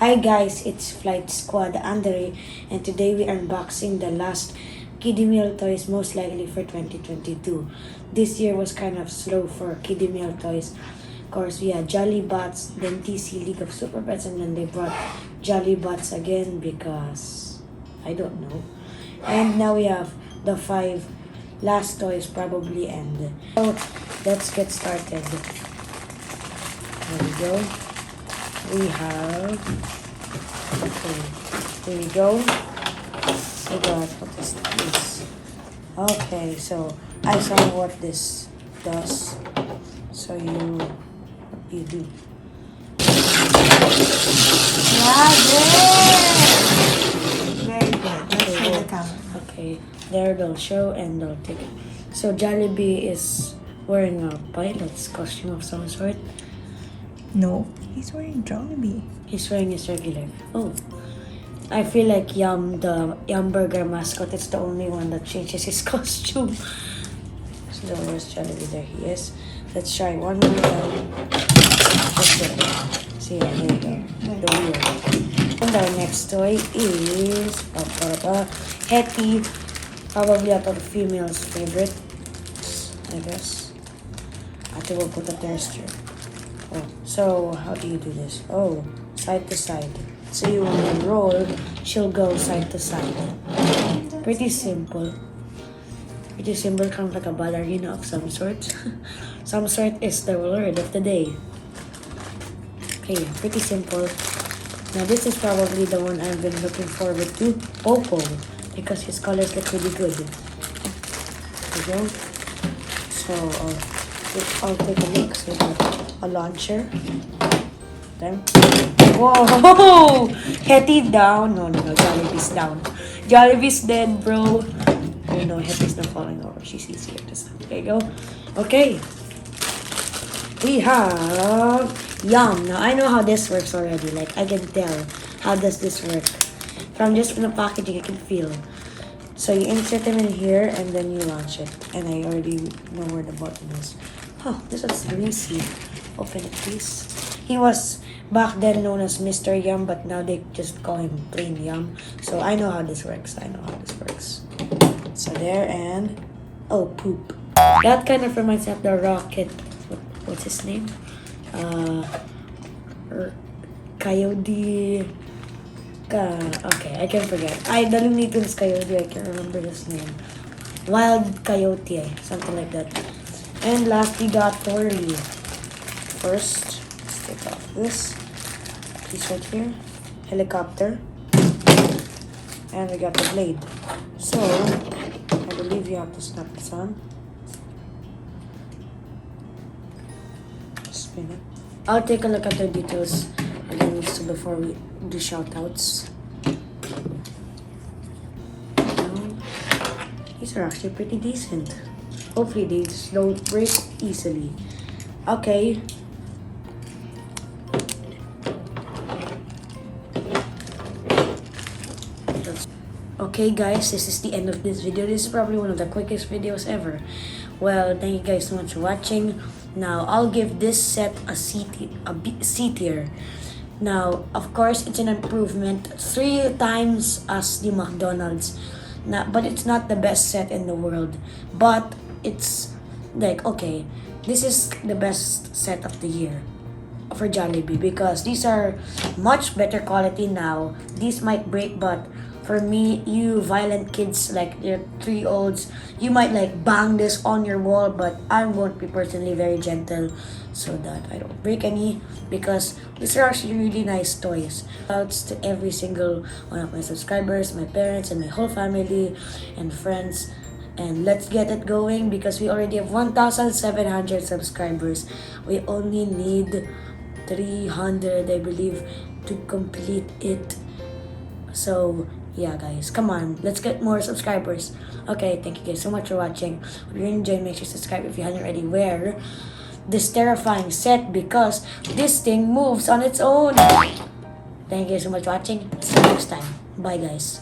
Hi guys, it's Flight Squad Andre, and today we are unboxing the last kiddie meal toys most likely for 2022. This year was kind of slow for kiddie meal toys. Of course, we had Jolly Bots, then TC League of Super Pets, and then they brought Jolly Bots again because I don't know. And now we have the 5 last toys probably end. So let's get started. There we go. We have, okay, here we go. We got, what is this? Okay, so I saw what this does. So what you do? Yeah, very good. Let's show the camera. Okay, there they'll show and they'll take it. So Jollibee is wearing a pilot's costume of some sort. No, he's wearing Jollibee. He's wearing his regular. Oh, I feel like Yum, the Yum Burger mascot, is the only one that changes his costume. So where's Jollibee? There he is. Let's try one more time. See, here we go. The wheel. And our next toy is HETTY. Probably a female's favorite, I guess. I think we'll put a tester. Oh, so how do you do this? Oh, side to side. So you when you roll, she'll go side to side. Pretty simple. Pretty simple, kind of like a ballerina of some sort. Some sort is the word of the day. Okay, pretty simple. Now this is probably the one I've been looking forward to, POPO, because his colors look really good. There we go. So I'll take a look. So a launcher. Then, whoa! HETTY down. No, Jollibee's down. Jollibee's dead, bro. Oh no, HETTY's not falling over. She's easier to stop. There you go. Okay. We have Yum. Now I know how this works already. Like I can tell how does this work. From just from the packaging, I can feel. So you insert them in here and then you launch it. And I already know where the button is. Oh, this was greasy. Open it, please. He was back then known as Mr. Yum, but now they just call him plain Yum. So I know how this works. So there and oh, poop. That kind of reminds me of the rocket. What's his name? Coyote. Okay, I can forget. The Looney Tunes Coyote. I can't remember his name. Wild Coyote, something like that. And last, we got TWIRLIE. First, let's take off this piece right here. Helicopter. And we got the blade. So, I believe you have to snap this on. Spin it. I'll take a look at the details again so before we do shoutouts. These are actually pretty decent. Hopefully these don't break easily. Okay. Okay guys, this is the end of this video. This is probably one of the quickest videos ever. Well, thank you guys so much for watching. Now, I'll give this set a C tier. Now, of course, it's an improvement 3 times as the McDonald's. But it's not the best set in the world. But it's like, okay, this is the best set of the year for Jollibee because these are much better quality now. These might break, but for me, you violent kids like your 3-year-olds, you might like bang this on your wall, but I won't be personally very gentle so that I don't break any because these are actually really nice toys. Shouts to every single one of my subscribers, my parents, and my whole family and friends. And let's get it going because we already have 1,700 subscribers. We only need 300, I believe, to complete it. So yeah guys, come on, let's get more subscribers. Okay, thank you guys so much for watching. If you're enjoying, make sure to subscribe if you haven't already. Wear this terrifying set because this thing moves on its own. Thank you guys so much for watching. See you next time. Bye guys.